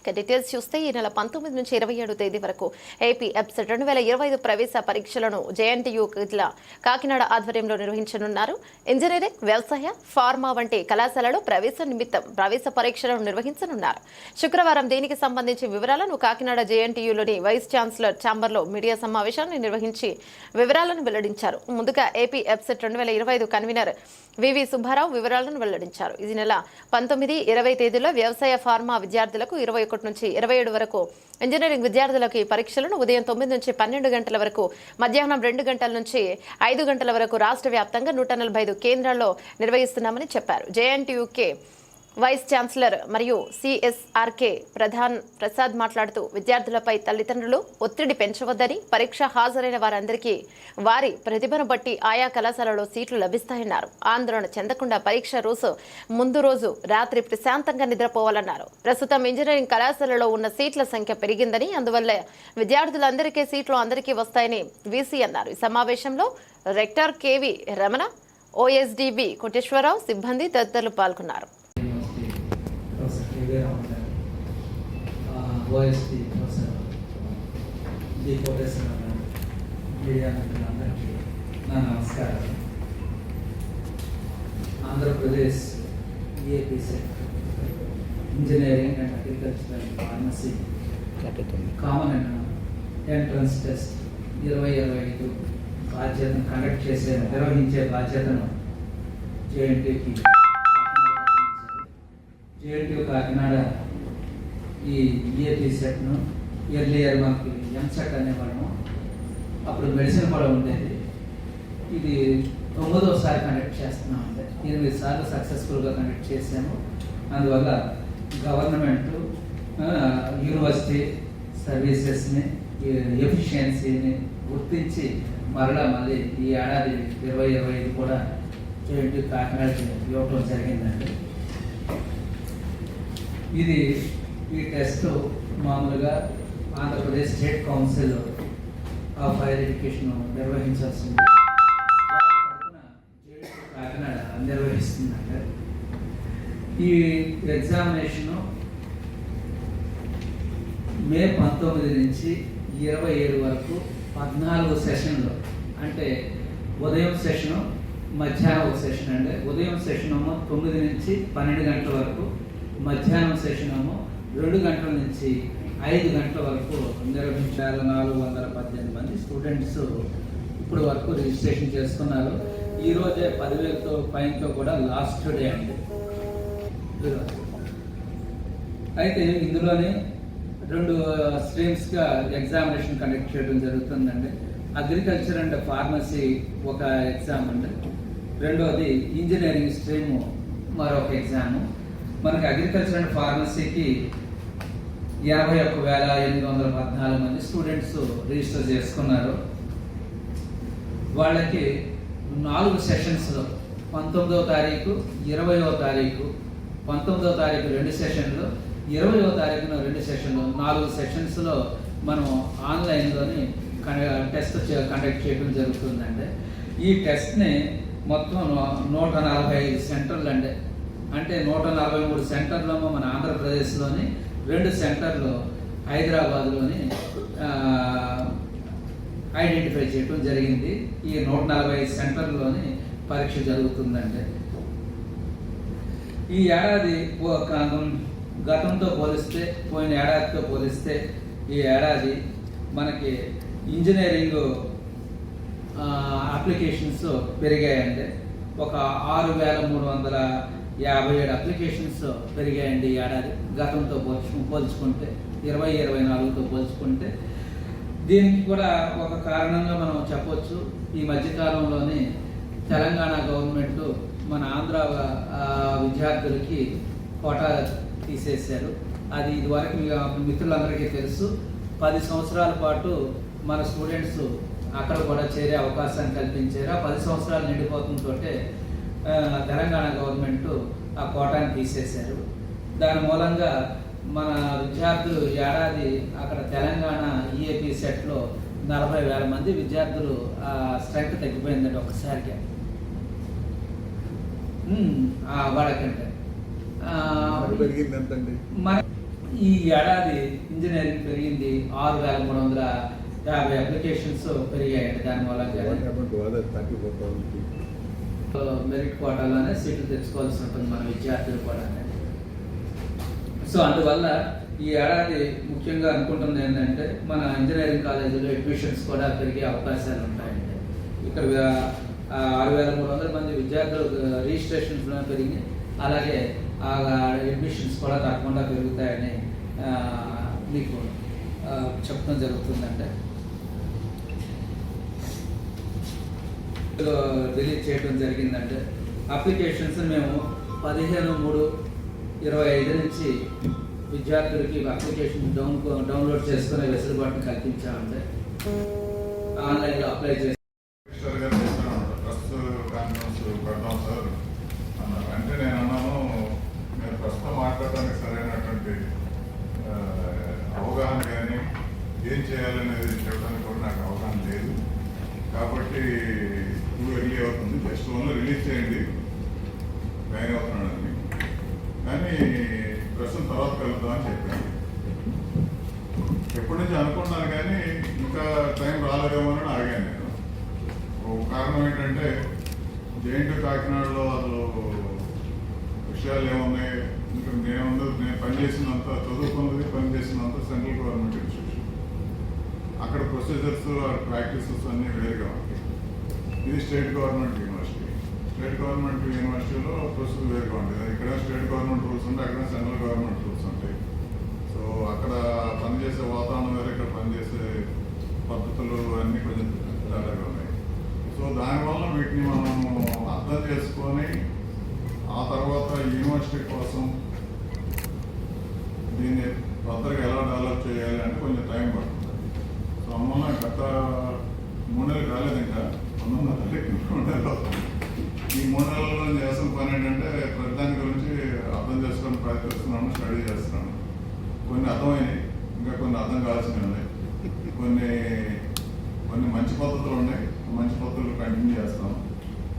Details చూస్తే ఈ నెల 19 నుంచి 27 తేదీ వరకు ఏపీ ఎబ్సెట్ 2025 ప్రవేశ పరీక్షలను జేఎన్టీయూ కాకినాడ ఆధ్వర్యంలో నిర్వహించనున్నారు. ఇంజనీరింగ్, వ్యవసాయ, ఫార్మా వంటి కళాశాలలో ప్రవేశం నిమిత్తం ప్రవేశ పరీక్షలను నిర్వహించనున్నారు. శుక్రవారం దీనికి సంబంధించి వివరాలను కాకినాడ జేఎన్టీయూలోని వైస్ ఛాన్సలర్ ఛాంబర్లో మీడియా సమావేశాన్ని నిర్వహించి వివరాలను వెల్లడించారు. ముందుగా ఏపీ ఎబ్సెట్ 2025 కన్వీనర్ వివి సుబ్బారావు వివరాలను వెల్లడించారు. ఈ నెల 19, 20 తేదీలో వ్యవసాయ, ఫార్మా విద్యార్థులకు, 21 నుంచి 27 వరకు ఇంజనీరింగ్ విద్యార్థులకు ఈ పరీక్షలను ఉదయం 9 నుంచి 12 గంటల వరకు, మధ్యాహ్నం 2 గంటల నుంచి 5 గంటల వరకు రాష్ట్ర వ్యాప్తంగా 145 కేంద్రాల్లో నిర్వహిస్తున్నామని చెప్పారు. జేఎన్టీయూకే వైస్ ఛాన్సలర్ మరియు సిఎస్ఆర్కే ప్రసాద్ మాట్లాడుతూ విద్యార్థులపై తల్లిదండ్రులు ఒత్తిడి పెంచవద్దని, పరీక్ష హాజరైన వారందరికీ వారి ప్రతిభను బట్టి ఆయా కళాశాలలో సీట్లు లభిస్తాయన్నారు. ఆందోళన చెందకుండా పరీక్ష ముందు రోజు రాత్రి ప్రశాంతంగా నిద్రపోవాలన్నారు. ప్రస్తుతం ఇంజనీరింగ్ కళాశాలలో ఉన్న సీట్ల సంఖ్య పెరిగిందని, అందువల్ల విద్యార్థులందరికీ సీట్లు అందరికీ వస్తాయని వీసీ అన్నారు. ఈ సమావేశంలో rector KV Ramana, OSDB Koteswararao, సిబ్బంది తదితరులు పాల్గొన్నారు. OST professor D Koteswararao, media మిత్రులందరికీ నా నమస్కారం. Andhra Pradesh AP engineering and agricultural pharmacy common entrance test 2025 బాధ్యతను కండక్ట్ నిర్వహించే బాధ్యతను జేఎన్టీయూ కాకినాడ ఈ ఈఏపీ సెట్ను ఎర్లియర్ మాకు ఎంసెట్ అనేవాళ్ళము. అప్పుడు మెడిసిన్ కూడా ఉండేది. ఇది 9వసారి కండక్ట్ చేస్తున్నాం. 8 సార్లు సక్సెస్ఫుల్గా కండక్ట్ చేసాము. అందువల్ల గవర్నమెంట్ యూనివర్సిటీ సర్వీసెస్ని, ఎఫిషియన్సీని గుర్తించి మళ్ళీ ఈ ఏడాది 2025 కూడా జేఎన్టీయూ కాకినాడకి ఇవ్వడం జరిగిందండి. ఈ టెస్ట్ మామూలుగా Andhra Pradesh state council of higher education నిర్వహించాల్సింది, Kakinada నిర్వహిస్తుందంటే ఈ ఎగ్జామినేషను మే 19 నుంచి 27 వరకు 14 సెషన్లు, అంటే ఉదయం సెషను, మధ్యాహ్నం ఒక సెషన్ అండి. ఉదయం సెషన్ ఏమో 9 నుంచి 12 గంటల వరకు, మధ్యాహ్నం సెషన్ ఏమో 2 గంటల నుంచి 5 గంటల వరకు నిర్వహించారు. 418 మంది స్టూడెంట్స్ ఇప్పుడు వరకు రిజిస్ట్రేషన్ చేసుకున్నారు. ఈరోజే 10,000తో పైనతో కూడా లాస్ట్ డే అండి. అయితే ఇందులోనే 2 స్ట్రీమ్స్గా ఎగ్జామినేషన్ కండక్ట్ చేయడం జరుగుతుందండి. అగ్రికల్చర్ అండ్ ఫార్మసీ ఒక ఎగ్జామ్ అండి, రెండవది ఇంజనీరింగ్ స్ట్రీము మరొక ఎగ్జాము. మనకి అగ్రికల్చర్ అండ్ ఫార్మసీకి 51,814 మంది స్టూడెంట్స్ రిజిస్టర్ చేసుకున్నారు. వాళ్ళకి 4 సెషన్స్లో 19వ తారీఖు, 20వ తారీఖు, 19వ తారీఖు 2 సెషన్లు, 20వ తారీఖున 2 సెషన్లు, 4 సెషన్స్లో మనం ఆన్లైన్లోని టెస్ట్ కండక్ట్ చేయడం జరుగుతుందండి. ఈ టెస్ట్ని మొత్తం 145 సెంటర్లు అండి, అంటే 143 సెంటర్లో మన ఆంధ్రప్రదేశ్లోని, 2 సెంటర్లు హైదరాబాద్లోని ఐడెంటిఫై చేయడం జరిగింది. ఈ 145 సెంటర్లోని పరీక్ష జరుగుతుందండి. ఈ ఏడాది గతంతో పోలిస్తే, పోయిన ఏడాదితో పోలిస్తే ఈ ఏడాది మనకి ఇంజనీరింగ్ అప్లికేషన్స్ పెరిగాయండి. ఒక 6,357 అప్లికేషన్స్ పెరిగాయండి ఈ ఏడాది గతంతో పోల్చుకుంటే, 2024తో పోల్చుకుంటే. దీనికి కూడా ఒక కారణంగా మనం చెప్పొచ్చు, ఈ మధ్యకాలంలోనే తెలంగాణ గవర్నమెంట్ మన ఆంధ్ర విద్యార్థులకి కోటా తీసేశారు. అది ఇదివరకు మిత్రులందరికీ తెలుసు. 10 సంవత్సరాల పాటు మన స్టూడెంట్స్ అక్కడ కూడా చేరే అవకాశాన్ని కల్పించారు. ఆ 10 సంవత్సరాలు నిండిపోతుందో తెలంగాణ గవర్నమెంట్ ఆ కోటాని తీసేశారు. దాని మూలంగా మన విద్యార్థులు ఏడాది అక్కడ తెలంగాణ ఈఏపీ సెట్లో 40,000 మంది విద్యార్థులు స్ట్రెంగ్త్ తగ్గిపోయిందండి ఒకసారిగా వాళ్ళకంటే. ఈ ఏడాది ఇంజనీరింగ్ పెరిగింది 6,350 అప్లికేషన్స్ పెరిగాయండి. దానివల్ల మెరిట్ కోటాలోనే సీట్లు తెచ్చుకోవాల్సి ఉంటుంది మన విద్యార్థులు కూడా. సో అందువల్ల ఈ ఏడాది ముఖ్యంగా అనుకుంటుంది ఏంటంటే మన ఇంజనీరింగ్ కాలేజీలో అడ్మిషన్స్ కూడా పెరిగే అవకాశాలు ఉంటాయండి. ఇక్కడ 6,300 మంది విద్యార్థులు రిజిస్ట్రేషన్స్ పెరిగి అలాగే అడ్మిషన్స్ కూడా తప్పకుండా పెరుగుతాయని మీకు చెప్పడం జరుగుతుందంటే రిలీజ్ చేయడం జరిగిందంటే అప్లికేషన్స్ మేము 15/3/25 నుంచి విద్యార్థులకి అప్లికేషన్ డౌన్లోడ్ చేసుకునే వెసులుబాటును కల్పించామంటే ఆన్లైన్లో అప్లై చేసి అంటే నేను అన్నాను, నేను ప్రస్తుతం మాట్లాడడానికి సరైనటువంటి అవగాహన కానీ ఏం చేయాలనేది చెప్పడానికి కూడా నాకు అవగాహన లేదు. కాబట్టి నువ్వు వెళ్ళి అవుతుంది, జస్ట్ ఓన్లో రిలీజ్ చేయండి, జాయిన్ అవుతున్నాడని. కానీ ప్రస్తుతం తర్వాత కలుద్దామని చెప్పాను. ఎప్పటి నుంచి అనుకున్నాను కానీ ఇంకా టైం రాలేదేమో అని ఆగాను నేను. కారణం ఏంటంటే జేఎన్టీ కాకినాడలో అసలు విషయాలు ఏమున్నాయి, ఇంకా నేను పనిచేసినంత చదువుకున్నది పనిచేసినంత సెంట్రల్ గవర్నమెంట్ ఇన్స్టిట్యూషన్. అక్కడ ప్రొసీజర్స్ ప్రాక్టీసెస్ అన్నీ వేరుగా ఉంటాయి. ఇది state government university. State government యూనివర్సిటీలో ప్రొసీజర్ వేరుగా ఉంటుంది. ఇక్కడ స్టేట్ గవర్నమెంట్ రూల్స్ ఉంటాయి, అక్కడ సెంట్రల్ గవర్నమెంట్ రూల్స్ ఉంటాయి. సో అక్కడ పనిచేసే వాతావరణం వేరే, ఇక్కడ పనిచేసే పద్ధతులు అన్నీ కొంచెం తేడాగా ఉన్నాయి. సో దానివల్ల వీటిని మనము అర్థం చేసుకొని ఆ తర్వాత యూనివర్సిటీ కోసం దీన్ని భద్రగా ఎలా డెవలప్ చేయాలి అంటే కొంచెం టైం పడుతుంది. సో అందువల్ల గత 3 నెలలు కాలేదు, ఇంకా 3 నెలలు అవుతుంది. ఈ 3 నెలల్లో చేసిన పని ఏంటంటే ప్రతిదాని గురించి అర్థం చేసుకొని ప్రయత్నిస్తున్నాను, స్టడీ చేస్తున్నాను. కొన్ని అర్థమైనవి, ఇంకా కొన్ని అర్థం కావాల్సినవి ఉన్నాయి. కొన్ని మంచి పద్ధతులు ఉన్నాయి, మంచి పద్ధతులు కంటిన్యూ చేస్తాం.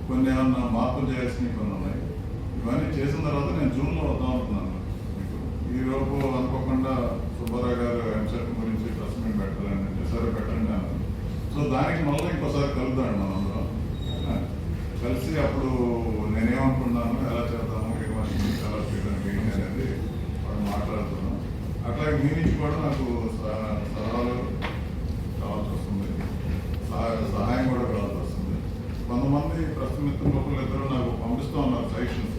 కొన్ని ఏమన్నా మార్పులు చేయాల్సినవి కొన్ని ఉన్నాయి. ఇవన్నీ చేసిన తర్వాత నేను జూన్లో వద్దాం అనుకున్నాను. మీకు ఈలోపు అనుకోకుండా సుబ్బారావు గారు ఎంసెట్ గురించి ప్రెస్ మీట్ పెట్టాలని సరే పెట్టండి అన్నాను. సో దానికి మళ్ళీ ఇంకోసారి కలుద్దాం మనందరం కలిసి. అప్పుడు నేనేమనుకున్నాను, ఎలా చేద్దాము, యూనివర్సిటీ డెవలప్ చేయడానికి ఏంటి అనేది వాళ్ళు మాట్లాడుతున్నాం. అట్లాగే మీ నుంచి కూడా నాకు సలహాలు కావాల్సి వస్తుంది, సహాయం కూడా కావాల్సి వస్తుంది. కొంతమంది ప్రస్తుత మిత్రులు 1-2 నాకు పంపిస్తూ ఉన్నారు సజెషన్స్.